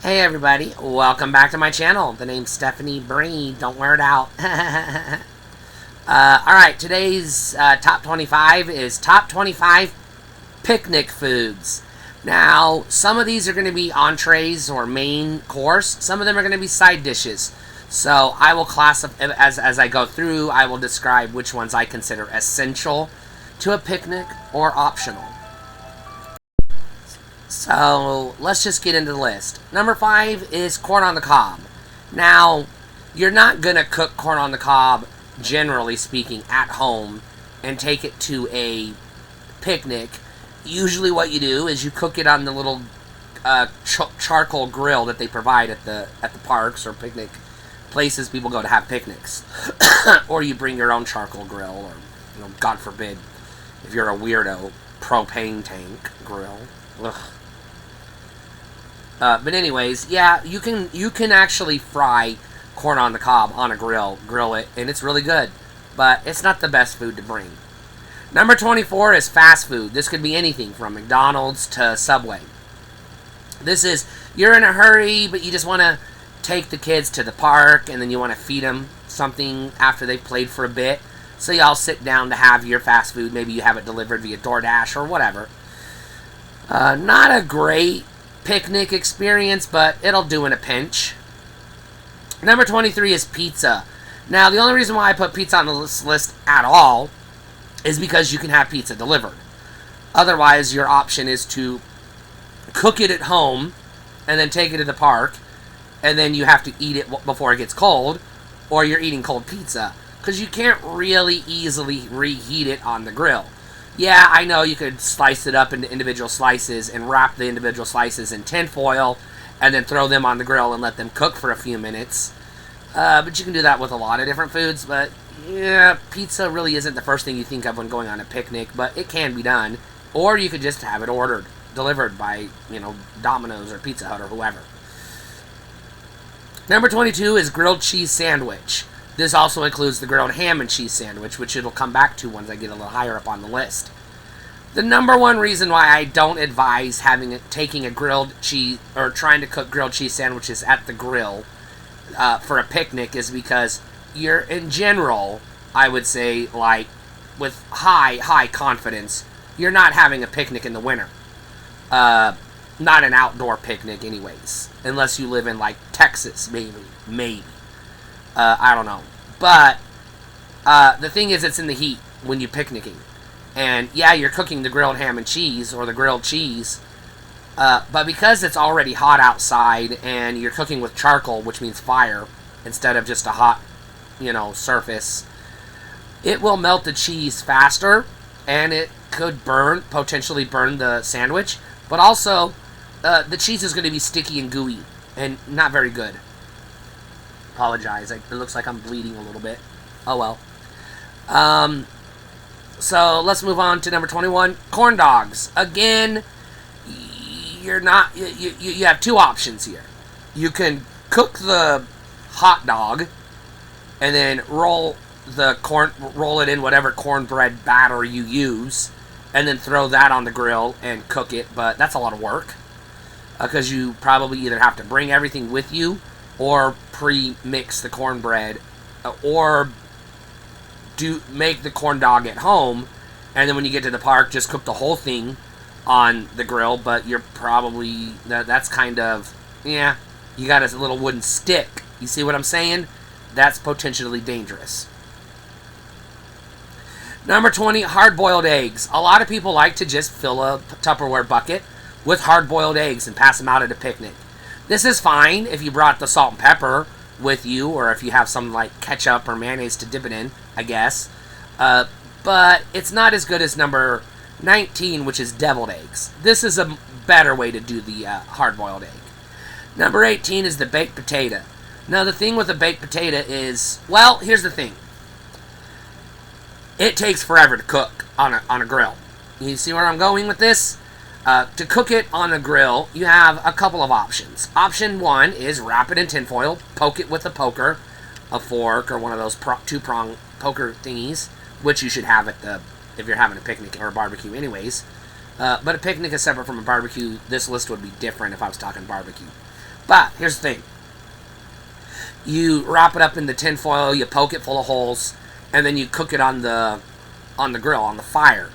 Hey everybody, welcome back to my channel. The name's Stephanie Bree, don't wear it out. Alright, today's top 25 is top 25 picnic foods. Now, some of these are going to be entrees or main course. Some of them are going to be side dishes. So I will classify, as I go through, I will describe which ones I consider essential to a picnic or optional. So let's just get into the list. Number 5 is corn on the cob. Now, you're not going to cook corn on the cob, generally speaking, at home and take it to a picnic. Usually what you do is you cook it on the little charcoal grill that they provide at the parks or picnic places people go to have picnics. Or you bring your own charcoal grill, or, God forbid, if you're a weirdo, propane tank grill. Ugh. But anyways, yeah, you can actually fry corn on the cob on a grill it, and it's really good. But it's not the best food to bring. Number 24 is fast food. This could be anything from McDonald's to Subway. This is, you're in a hurry, but you just want to take the kids to the park, and then you want to feed them something after they've played for a bit. So y'all sit down to have your fast food. Maybe you have it delivered via DoorDash or whatever. Not a great picnic experience, but it'll do in a pinch. Number 23 is pizza. Now, the only reason why I put pizza on this list at all is because you can have pizza delivered. Otherwise, your option is to cook it at home and then take it to the park, and then you have to eat it before it gets cold, or you're eating cold pizza, because you can't really easily reheat it on the grill. Yeah, I know you could slice it up into individual slices and wrap the individual slices in tin foil and then throw them on the grill and let them cook for a few minutes. But you can do that with a lot of different foods. But yeah, pizza really isn't the first thing you think of when going on a picnic, but it can be done. Or you could just have it delivered by, Domino's or Pizza Hut or whoever. Number 22 is grilled cheese sandwich. This also includes the grilled ham and cheese sandwich, which it'll come back to once I get a little higher up on the list. The number one reason why I don't advise taking a grilled cheese or trying to cook grilled cheese sandwiches at the grill for a picnic is because you're, in general, I would say, like, with high confidence, you're not having a picnic in the winter. Not an outdoor picnic anyways. Unless you live in, like, Texas, maybe. I don't know. But the thing is, it's in the heat when you're picnicking. And yeah, you're cooking the grilled ham and cheese or the grilled cheese. But because it's already hot outside and you're cooking with charcoal, which means fire, instead of just a hot, surface, it will melt the cheese faster, and it could potentially burn the sandwich. But also, the cheese is going to be sticky and gooey and not very good. Apologize. It looks like I'm bleeding a little bit. Oh well. So let's move on to number 21. Corn dogs. Again, you have two options here. You can cook the hot dog and then roll it in whatever cornbread batter you use, and then throw that on the grill and cook it. But that's a lot of work because you probably either have to bring everything with you, or pre-mix the cornbread, or make the corn dog at home, and then when you get to the park, just cook the whole thing on the grill. But you're probably, that's kind of, yeah, you got a little wooden stick. You see what I'm saying? That's potentially dangerous. Number 20, hard-boiled eggs. A lot of people like to just fill a Tupperware bucket with hard-boiled eggs and pass them out at a picnic. This is fine if you brought the salt and pepper with you, or if you have some like ketchup or mayonnaise to dip it in, I guess. But it's not as good as number 19, which is deviled eggs. This is a better way to do the hard-boiled egg. Number 18 is the baked potato. Now, the thing with the baked potato is, well, here's the thing. It takes forever to cook on a grill. You see where I'm going with this? To cook it on a grill, you have a couple of options. Option one is wrap it in tinfoil, poke it with a poker, a fork, or one of those two-prong poker thingies, which you should have if you're having a picnic or a barbecue anyways. But a picnic is separate from a barbecue. This list would be different if I was talking barbecue. But here's the thing. You wrap it up in the tin foil, you poke it full of holes, and then you cook it on the grill, on the fire.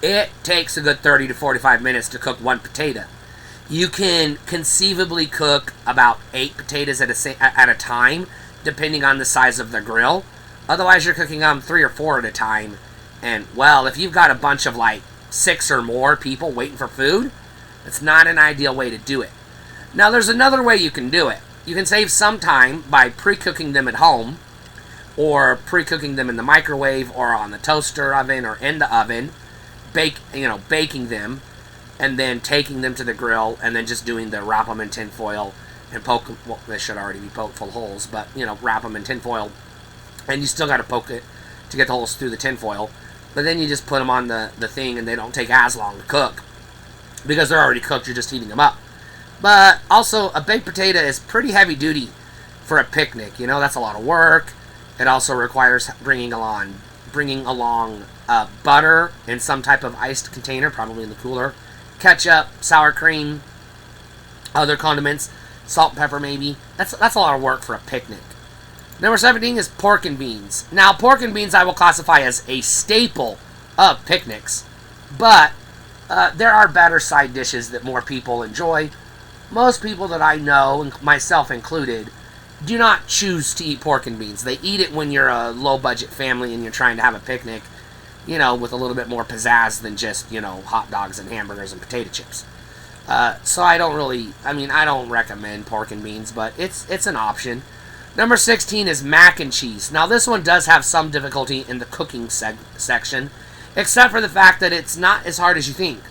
It takes a good 30 to 45 minutes to cook one potato. You can conceivably cook about 8 potatoes at a time, depending on the size of the grill. Otherwise, you're cooking 3 or 4 at a time. And, well, if you've got a bunch of, 6 or more people waiting for food, it's not an ideal way to do it. Now, there's another way you can do it. You can save some time by pre-cooking them at home, or pre-cooking them in the microwave, or on the toaster oven, or in the oven, baking them, and then taking them to the grill, and then just doing the wrap them in tin foil and poke them. Well, they should already be poked full of holes, but wrap them in tin foil, and you still got to poke it to get the holes through the tin foil. But then you just put them on the thing, and they don't take as long to cook because they're already cooked. You're just heating them up. But also, a baked potato is pretty heavy duty for a picnic. That's a lot of work. It also requires bringing along butter in some type of iced container, probably in the cooler, ketchup, sour cream, other condiments, salt and pepper maybe. That's a lot of work for a picnic. Number 17 is pork and beans. Now, pork and beans I will classify as a staple of picnics, but there are better side dishes that more people enjoy. Most people that I know, myself included, do not choose to eat pork and beans. They eat it when you're a low-budget family and you're trying to have a picnic, with a little bit more pizzazz than just, hot dogs and hamburgers and potato chips. So I don't recommend pork and beans, but it's an option. Number 16 is mac and cheese. Now, this one does have some difficulty in the cooking section, except for the fact that it's not as hard as you think.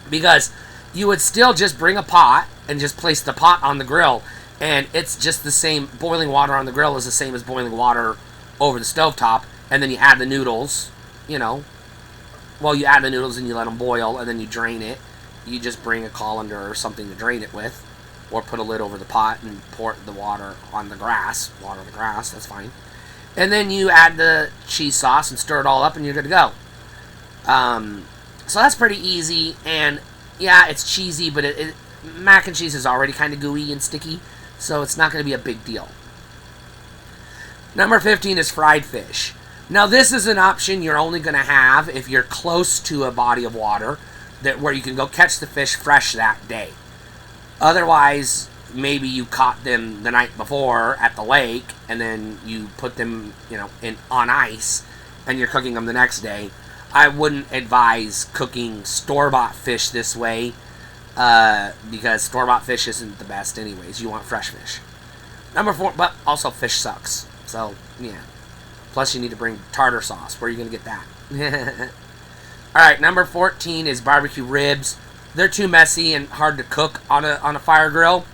Because you would still just bring a pot and just place the pot on the grill, and it's just the same. Boiling water on the grill is the same as boiling water over the stovetop, and then you add the noodles, you add the noodles and you let them boil, and then you drain it. You just bring a colander or something to drain it with, or put a lid over the pot and pour the water on the grass. Water the grass, that's fine. And then you add the cheese sauce and stir it all up, and you're good to go. So that's pretty easy, and yeah, it's cheesy, but mac and cheese is already kind of gooey and sticky, so it's not going to be a big deal. Number 15 is fried fish. Now, this is an option you're only going to have if you're close to a body of water where you can go catch the fish fresh that day. Otherwise, maybe you caught them the night before at the lake, and then you put them, on ice, and you're cooking them the next day. I wouldn't advise cooking store-bought fish this way, because store-bought fish isn't the best anyways. You want fresh fish. Number 4, but also fish sucks. So, yeah. Plus, you need to bring tartar sauce. Where are you going to get that? Alright, number 14 is barbecue ribs. They're too messy and hard to cook on a fire grill.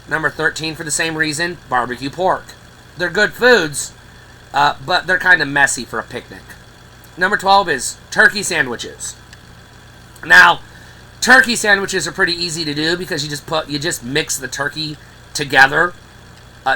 Number 13, for the same reason, barbecue pork. They're good foods, but they're kind of messy for a picnic. Number 12 is turkey sandwiches. Now, turkey sandwiches are pretty easy to do because you just mix the turkey together.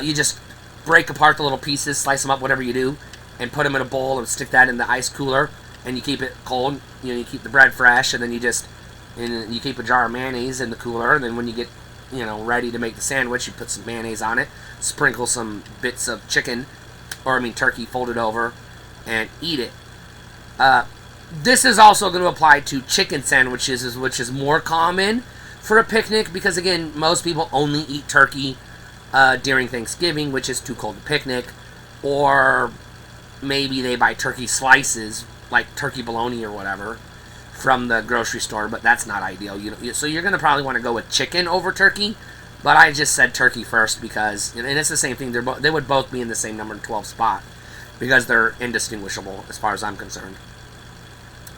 You just break apart the little pieces, slice them up, whatever you do, and put them in a bowl and stick that in the ice cooler, and you keep it cold. You keep the bread fresh, and then you keep a jar of mayonnaise in the cooler, and then when you get ready to make the sandwich, you put some mayonnaise on it, sprinkle some bits of turkey folded over, and eat it. This is also going to apply to chicken sandwiches, which is more common for a picnic, because again, most people only eat turkey during Thanksgiving, which is too cold to picnic, or maybe they buy turkey slices, like turkey bologna or whatever, from the grocery store, but that's not ideal. So you're going to probably want to go with chicken over turkey, but I just said turkey first because, and it's the same thing, they would both be in the same number 12 spot, because they're indistinguishable as far as I'm concerned.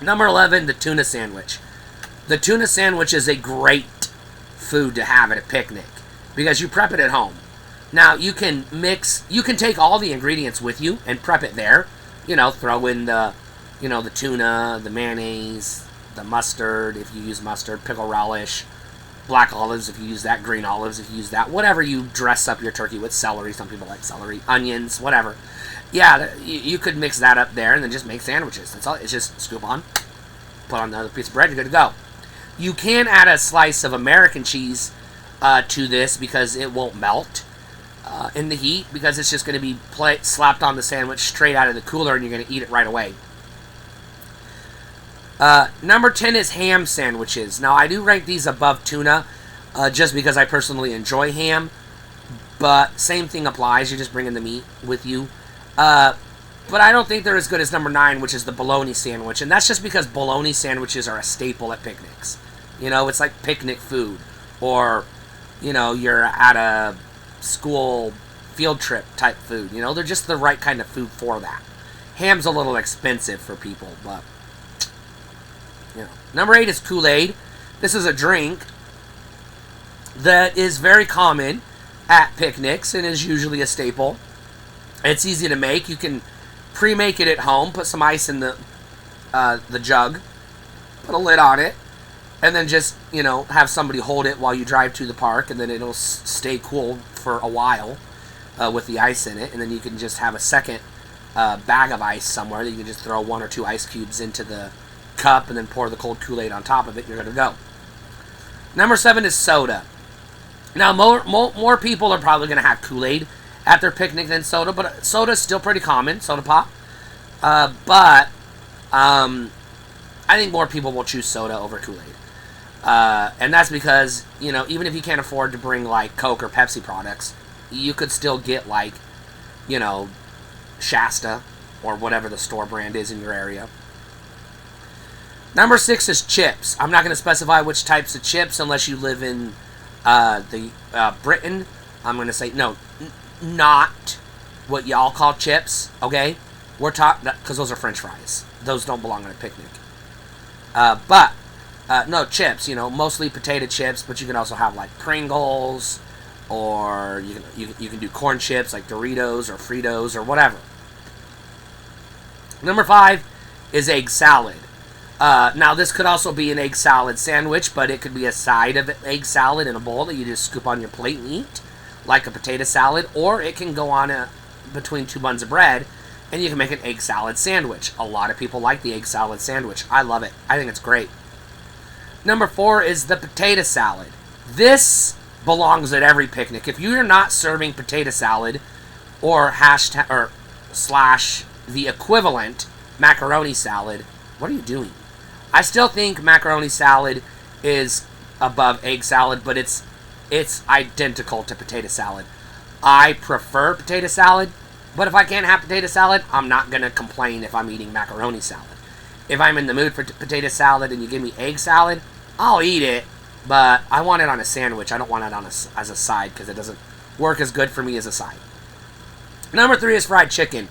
Number 11, the tuna sandwich. The tuna sandwich is a great food to have at a picnic because you prep it at home. Now, you can take all the ingredients with you and prep it there. Throw in the tuna, the mayonnaise, the mustard, if you use mustard, pickle relish, black olives if you use that, green olives if you use that, whatever you dress up your turkey with, celery, some people like celery, onions, whatever. Yeah, you could mix that up there and then just make sandwiches. That's all. It's just scoop on, put on another piece of bread, you're good to go. You can add a slice of American cheese to this because it won't melt in the heat, because it's just going to be slapped on the sandwich straight out of the cooler, and you're going to eat it right away. Number 10 is ham sandwiches. Now, I do rank these above tuna just because I personally enjoy ham, but same thing applies. You're just bringing the meat with you. But I don't think they're as good as number 9, which is the bologna sandwich, and that's just because bologna sandwiches are a staple at picnics. You know, it's like picnic food, or, you know, you're at a school field trip type food. You know, they're just the right kind of food for that. Ham's a little expensive for people, but, you know. Number 8 is KoolAid. This is a drink that is very common at picnics and is usually a staple. It's easy to make. You can pre-make it at home. Put some ice in the jug. Put a lid on it. And then just, you know, have somebody hold it while you drive to the park, and then it'll stay cool for a while with the ice in it. And then you can just have a second bag of ice somewhere that you can just throw 1 or 2 ice cubes into the cup and then pour the cold Kool-Aid on top of it, and you're good to go. Number 7 is soda. Now, more people are probably going to have Kool-Aid at their picnic than soda, but soda is still pretty common, soda pop. But I think more people will choose soda over Kool-Aid. And that's because, you know, even if you can't afford to bring, like, Coke or Pepsi products, you could still get, like, you know, Shasta or whatever the store brand is in your area. Number 6 is chips. I'm not going to specify which types of chips unless you live in Britain. I'm going to say, no, not what y'all call chips, okay? We're talking, because those are French fries. Those don't belong on a picnic. But no, chips, you know, mostly potato chips, but you can also have, like, Pringles, or you can do corn chips, like Doritos or Fritos or whatever. Number 5 is egg salad. Now, this could also be an egg salad sandwich, but it could be a side of egg salad in a bowl that you just scoop on your plate and eat, like a potato salad, or it can go on between 2 buns of bread, and you can make an egg salad sandwich. A lot of people like the egg salad sandwich. I love it. I think it's great. Number 4 is the potato salad. This belongs at every picnic. If you're not serving potato salad or slash the equivalent macaroni salad, what are you doing? I still think macaroni salad is above egg salad, but it's identical to potato salad. I prefer potato salad, but if I can't have potato salad, I'm not going to complain if I'm eating macaroni salad. If I'm in the mood for potato salad and you give me egg salad, I'll eat it, but I want it on a sandwich. I don't want it as a side, because it doesn't work as good for me as a side. Number 3 is fried chicken.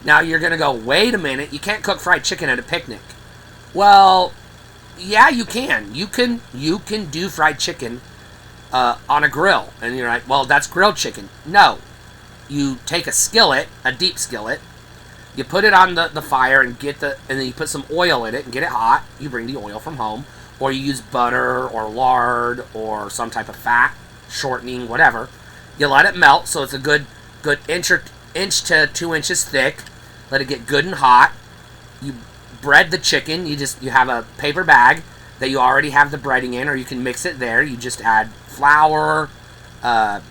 Now, you're going to go, wait a minute, you can't cook fried chicken at a picnic. Well, yeah, you can. You can do fried chicken on a grill. And you're like, well, that's grilled chicken. No. You take a skillet, a deep skillet, you put it on the fire and then you put some oil in it and get it hot. You bring the oil from home, or you use butter or lard or some type of fat, shortening, whatever. You let it melt so it's a good inch to 2 inches thick. Let it get good and hot. You bread the chicken. You have a paper bag that you already have the breading in, or you can mix it there. You just add flour,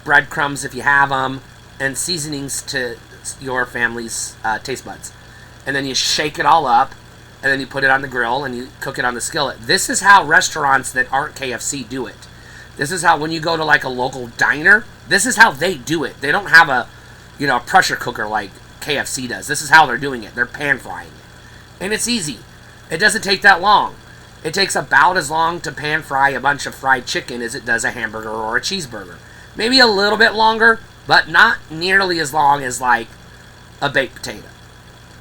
breadcrumbs if you have them, and seasonings to your family's taste buds. And then you shake it all up, and then you put it on the grill and you cook it on the skillet. This is how restaurants that aren't KFC do it. This is how, when you go to like a local diner, this is how they do it. They don't have a pressure cooker like KFC does. This is how they're doing it. They're pan frying it. And it's easy. It doesn't take that long. It takes about as long to pan fry a bunch of fried chicken as it does a hamburger or a cheeseburger. Maybe a little bit longer, but not nearly as long as like a baked potato.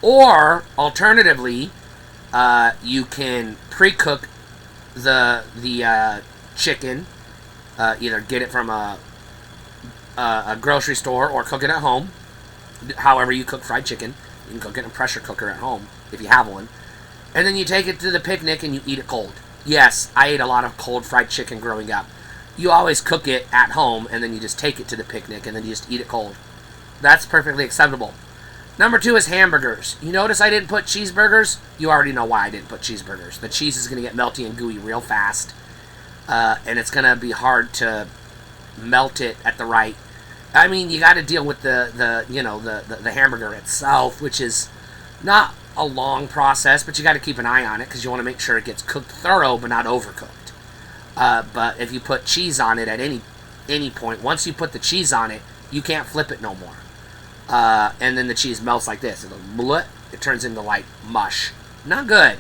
Or, alternatively, you can pre-cook the chicken, either get it from a grocery store or cook it at home. However you cook fried chicken, you can cook it in a pressure cooker at home if you have one. And then you take it to the picnic and you eat it cold. Yes, I ate a lot of cold fried chicken growing up. You always cook it at home and then you just take it to the picnic and then you just eat it cold. That's perfectly acceptable. Number 2 is hamburgers. You notice I didn't put cheeseburgers? You already know why I didn't put cheeseburgers. The cheese is going to get melty and gooey real fast. And it's going to be hard to melt it at the right. I mean, you got to deal with the hamburger itself, which is not a long process, but you got to keep an eye on it because you want to make sure it gets cooked thorough but not overcooked. But if you put cheese on it at any point, once you put the cheese on it, you can't flip it no more. And then the cheese melts like this. It turns into like mush. Not good.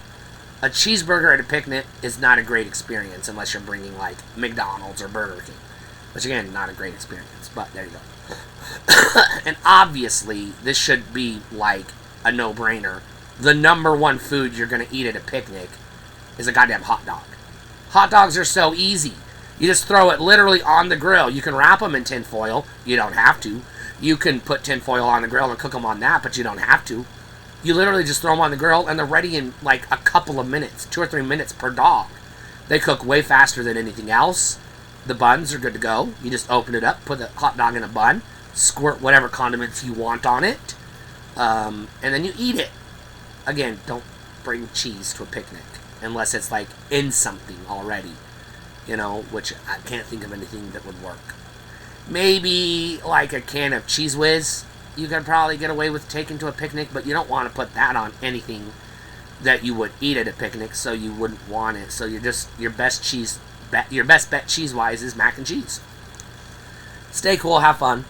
A cheeseburger at a picnic is not a great experience unless you're bringing like McDonald's or Burger King. Which again, not a great experience, but there you go. And obviously, this should be like a no-brainer. The number one food you're going to eat at a picnic is a goddamn hot dog. Hot dogs are so easy. You just throw it literally on the grill. You can wrap them in tin foil. You don't have to. You can put tin foil on the grill and cook them on that, but you don't have to. You literally just throw them on the grill, and they're ready in like a couple of minutes, 2 or 3 minutes per dog. They cook way faster than anything else. The buns are good to go. You just open it up, put the hot dog in a bun, squirt whatever condiments you want on it, and then you eat it. Again, don't bring cheese to a picnic unless it's like in something already, which I can't think of anything that would work. Maybe like a can of Cheese Whiz you could probably get away with taking to a picnic, but you don't want to put that on anything that you would eat at a picnic, so you wouldn't want it. So your best bet cheese-wise is mac and cheese. Stay cool, have fun.